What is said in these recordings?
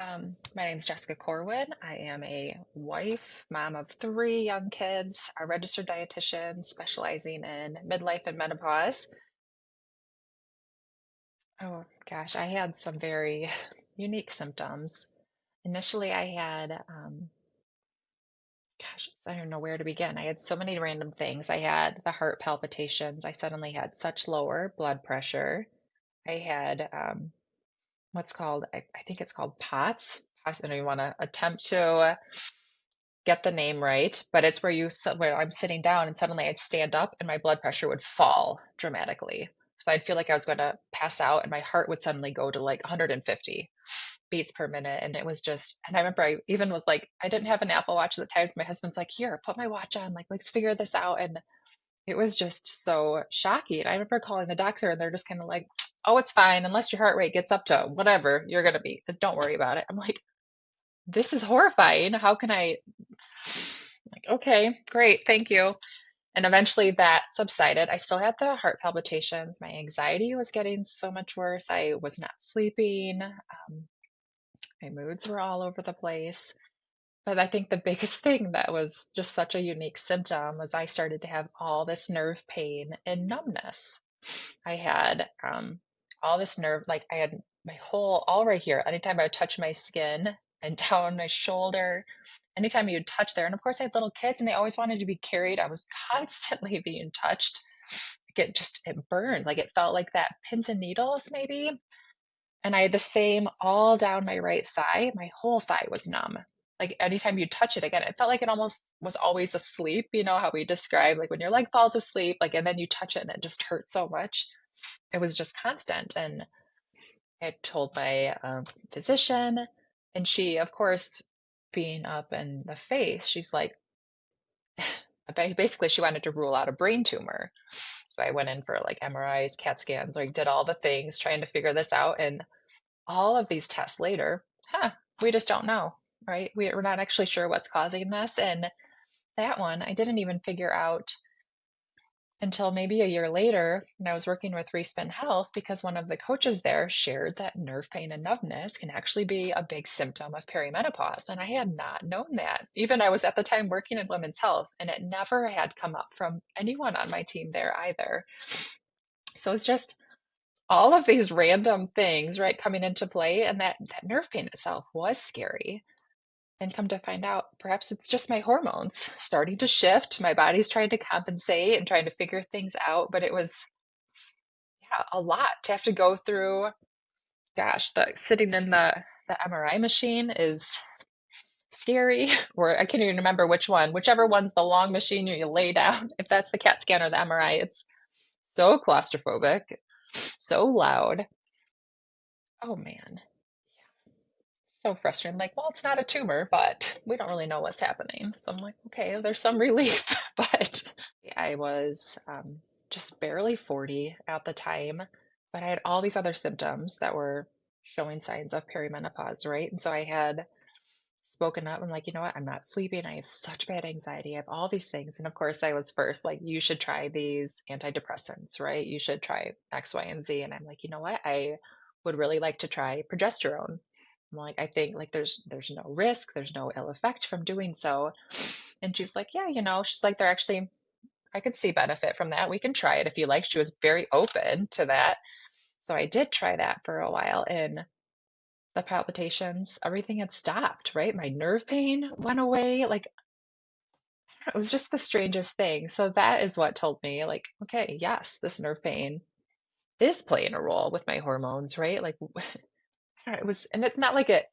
My name is Jessica Corwin. I am a wife, mom of three young kids, a registered dietitian specializing in midlife and menopause. Oh gosh, I had some very unique symptoms. Initially, I had, I don't know where to begin. I had so many random things. I had the heart palpitations. I suddenly had such lower blood pressure. I had what's called, I think it's called POTS. I don't even want to attempt to get the name right, but it's where where I'm sitting down and suddenly I'd stand up and my blood pressure would fall dramatically. So I'd feel like I was going to pass out and my heart would suddenly go to like 150 beats per minute. And it was just, and I remember I even was like, I didn't have an Apple Watch at the time. So my husband's like, here, put my watch on, like, let's figure this out. And it was just so shocking. I remember calling the doctor and they're just kind of like, oh, it's fine. Unless your heart rate gets up to whatever you're going to be, don't worry about it. I'm like, this is horrifying. How can I like, okay, great, thank you. And eventually that subsided. I still had the heart palpitations. My anxiety was getting so much worse. I was not sleeping. My moods were all over the place. But I think the biggest thing that was just such a unique symptom was I started to have all this nerve pain and numbness. I had all this nerve, like I had my whole, all right here. Anytime I would touch my skin and down my shoulder, anytime you'd touch there. And of course, I had little kids and they always wanted to be carried. I was constantly being touched. Like it burned. Like it felt like that pins and needles, maybe. And I had the same all down my right thigh. My whole thigh was numb. Like anytime you touch it again, it felt like it almost was always asleep. You know how we describe like when your leg falls asleep, like, and then you touch it and it just hurts so much. It was just constant. And I told my physician, and she, of course, being up in the face, she's like, basically, she wanted to rule out a brain tumor. So I went in for like MRIs, CAT scans, like did all the things trying to figure this out. And all of these tests later, we just don't know, right? We're not actually sure what's causing this. And that one, I didn't even figure out until maybe a year later when I was working with Respin Health because one of the coaches there shared that nerve pain and numbness can actually be a big symptom of perimenopause. And I had not known that. Even I was at the time working in women's health and it never had come up from anyone on my team there either. So it's just all of these random things, right, coming into play. And that nerve pain itself was scary. And come to find out, perhaps it's just my hormones starting to shift. My body's trying to compensate and trying to figure things out. But it was, yeah, a lot to have to go through. Gosh, the sitting in the MRI machine is scary. Or I can't even remember which one. Whichever one's the long machine you lay down. If that's the CAT scan or the MRI, it's so claustrophobic, so loud. Oh man, so frustrating. Like, well, it's not a tumor, but we don't really know what's happening. So I'm like, okay, there's some relief. But I was just barely 40 at the time, but I had all these other symptoms that were showing signs of perimenopause, right? And so I had spoken up. I'm like, you know what? I'm not sleeping. I have such bad anxiety. I have all these things. And of course, I was first like, you should try these antidepressants, right? You should try X, Y, and Z. And I'm like, you know what? I would really like to try progesterone. I'm like, I think like there's no risk, there's no ill effect from doing so. And she's like, yeah, she's like, they're actually, I could see benefit from that. We can try it if you like. She was very open to that. So I did try that for a while and the palpitations, everything had stopped, right? My nerve pain went away. Like it was just the strangest thing. So that is what told me, like, okay, yes, this nerve pain is playing a role with my hormones, right? Like I don't know, it was, and it's not like it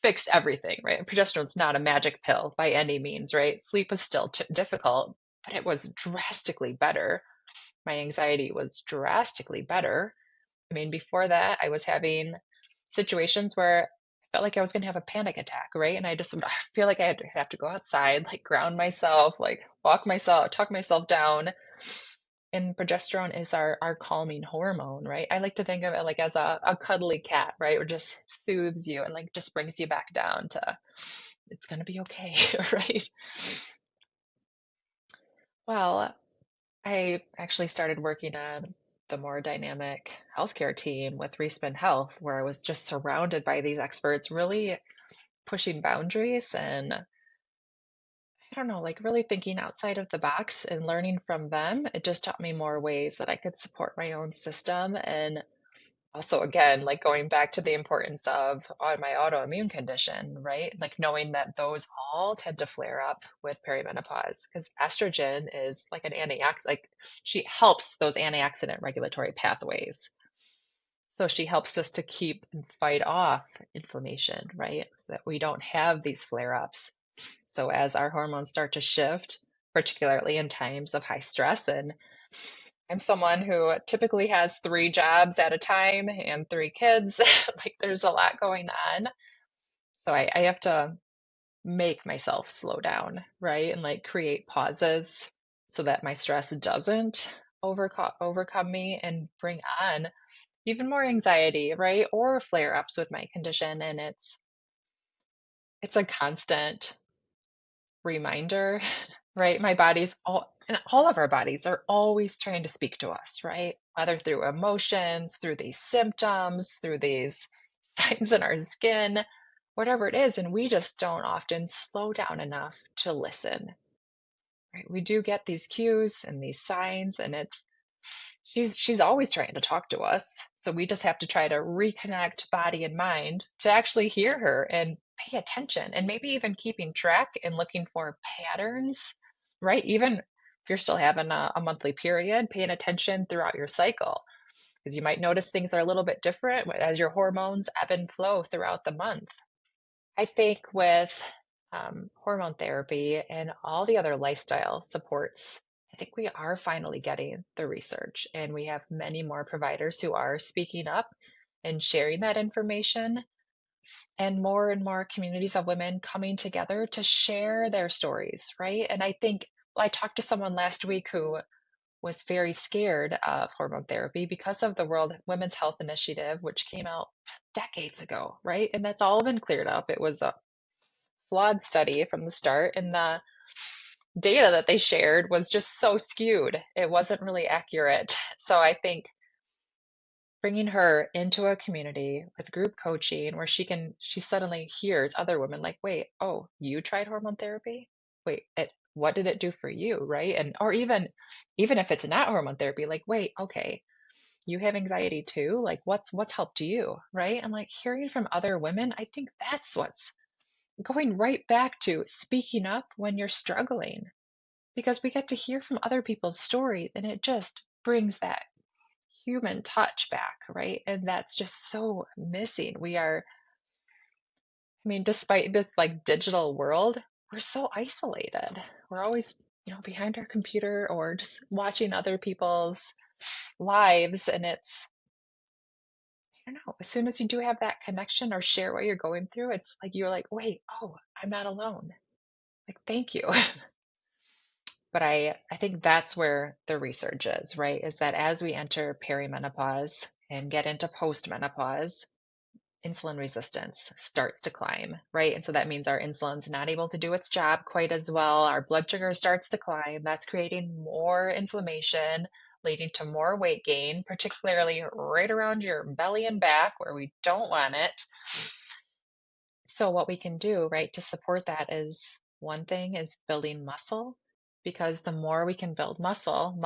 fixed everything, right? Progesterone's not a magic pill by any means, right? Sleep was still difficult, but it was drastically better. My anxiety was drastically better. I mean, before that, I was having situations where I felt like I was going to have a panic attack, right? And I just would feel like I had to have to go outside, like ground myself, like walk myself, talk myself down. And progesterone is our calming hormone, right? I like to think of it like as a cuddly cat, right? Or just soothes you and like just brings you back down to it's going to be okay, right? Well, I actually started working on the more dynamic healthcare team with Respin Health, where I was just surrounded by these experts really pushing boundaries and I don't know, like really thinking outside of the box and learning from them. It just taught me more ways that I could support my own system. And also, again, like going back to the importance of my autoimmune condition, right? Like knowing that those all tend to flare up with perimenopause because estrogen is like an antioxidant, like she helps those antioxidant regulatory pathways. So she helps us to keep and fight off inflammation, right? So that we don't have these flare ups. So as our hormones start to shift, particularly in times of high stress, and I'm someone who typically has 3 jobs at a time and 3 kids, like there's a lot going on. So I have to make myself slow down, right? And like create pauses so that my stress doesn't overcome me and bring on even more anxiety, right? Or flare ups with my condition. And it's a constant reminder, right? My body's all, and all of our bodies are always trying to speak to us, right? Whether through emotions, through these symptoms, through these signs in our skin, whatever it is. And we just don't often slow down enough to listen, right? We do get these cues and these signs, and she's always trying to talk to us. So we just have to try to reconnect body and mind to actually hear her and pay attention and maybe even keeping track and looking for patterns, right? Even if you're still having a monthly period, paying attention throughout your cycle because you might notice things are a little bit different as your hormones ebb and flow throughout the month. I think with hormone therapy and all the other lifestyle supports, I think we are finally getting the research, and we have many more providers who are speaking up and sharing that information, and more communities of women coming together to share their stories, right? And I think, well, I talked to someone last week who was very scared of hormone therapy because of the World Women's Health Initiative, which came out decades ago, right? And that's all been cleared up. It was a flawed study from the start, and the data that they shared was just so skewed. It wasn't really accurate. So I think bringing her into a community with group coaching where she suddenly hears other women like, wait, oh, you tried hormone therapy? Wait, what did it do for you, right? And or even if it's not hormone therapy, like, wait, okay, you have anxiety too? Like what's helped you, right? And like hearing from other women, I think that's what's going right back to speaking up when you're struggling because we get to hear from other people's stories and it just brings that human touch back, right? And that's just so missing. I mean, despite this like digital world, we're so isolated. We're always, behind our computer or just watching other people's lives. And I don't know, as soon as you do have that connection or share what you're going through, it's like you're like, wait, oh, I'm not alone. Like, thank you. But I think that's where the research is, right? Is that as we enter perimenopause and get into postmenopause, insulin resistance starts to climb, right? And so that means our insulin's not able to do its job quite as well. Our blood sugar starts to climb. That's creating more inflammation, leading to more weight gain, particularly right around your belly and back where we don't want it. So what we can do, right, to support that is one thing is building muscle because the more we can build muscle,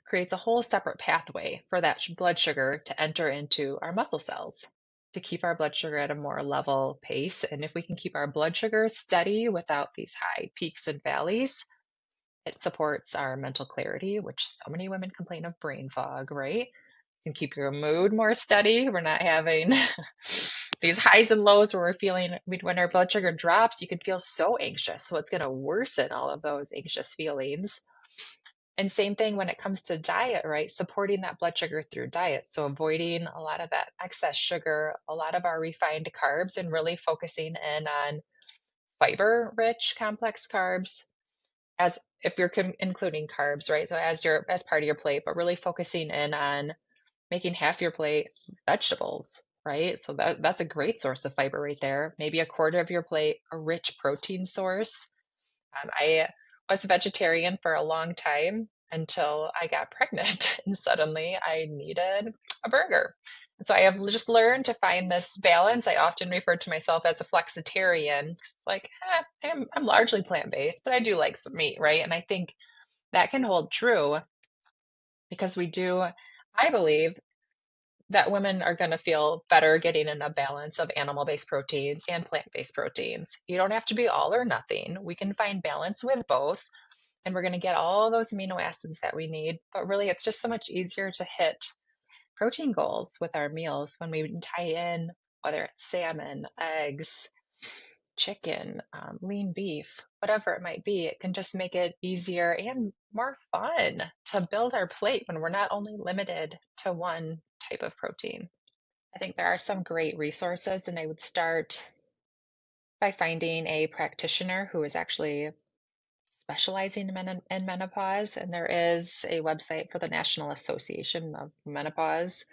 creates a whole separate pathway for that blood sugar to enter into our muscle cells to keep our blood sugar at a more level pace. And if we can keep our blood sugar steady without these high peaks and valleys, it supports our mental clarity, which so many women complain of brain fog, right? Can keep your mood more steady. We're not having these highs and lows where we're feeling when our blood sugar drops, you can feel so anxious. So it's going to worsen all of those anxious feelings. And same thing when it comes to diet, right? Supporting that blood sugar through diet. So avoiding a lot of that excess sugar, a lot of our refined carbs, and really focusing in on fiber rich complex carbs as if you're including carbs, right? So as part of your plate, but really focusing in on making half your plate vegetables, right? So that's a great source of fiber right there. Maybe a quarter of your plate, a rich protein source. I was a vegetarian for a long time, until I got pregnant and suddenly I needed a burger. And so I have just learned to find this balance. I often refer to myself as a flexitarian. It's like, I'm largely plant-based, but I do like some meat, right? And I think that can hold true because I believe that women are going to feel better getting in a balance of animal-based proteins and plant-based proteins. You don't have to be all or nothing. We can find balance with both, and we're going to get all those amino acids that we need. But really, it's just so much easier to hit protein goals with our meals when we tie in, whether it's salmon, eggs, chicken, lean beef, whatever it might be. It can just make it easier and more fun to build our plate when we're not only limited to one type of protein. I think there are some great resources, and I would start by finding a practitioner who is actually specializing in menopause. And there is a website for the National Association of Menopause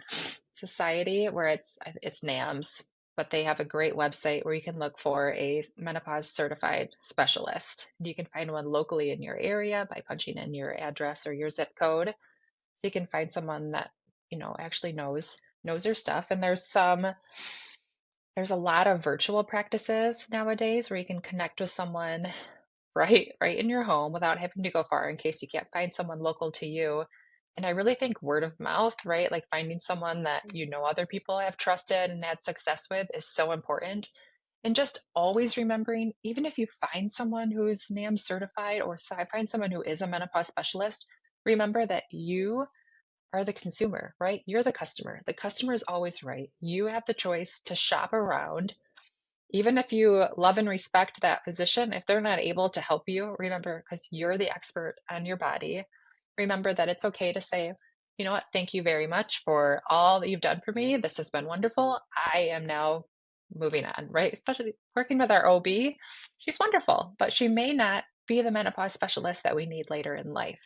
Society where it's NAMS, but they have a great website where you can look for a menopause certified specialist. You can find one locally in your area by punching in your address or your zip code. So you can find someone that, actually knows their stuff. And there's a lot of virtual practices nowadays where you can connect with someone right in your home without having to go far in case you can't find someone local to you. And I really think word of mouth, right? Like finding someone that other people have trusted and had success with is so important. And just always remembering, even if you find someone who's NAM certified or find someone who is a menopause specialist, remember that you are the consumer, right? You're the customer. The customer is always right. You have the choice to shop around. Even if you love and respect that physician, if they're not able to help you, remember, because you're the expert on your body, remember that it's okay to say, you know what, thank you very much for all that you've done for me. This has been wonderful. I am now moving on, right? Especially working with our OB. She's wonderful, but she may not be the menopause specialist that we need later in life.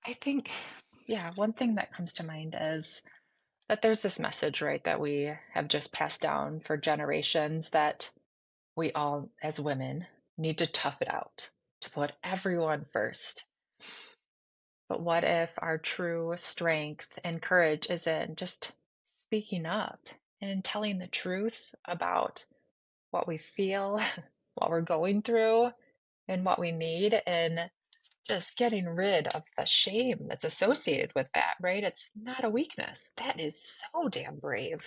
I think, yeah, one thing that comes to mind is that there's this message, right, that we have just passed down for generations that we all, as women, need to tough it out, to put everyone first. But what if our true strength and courage is in just speaking up and telling the truth about what we feel, what we're going through, and what we need, and just getting rid of the shame that's associated with that, right? It's not a weakness. That is so damn brave.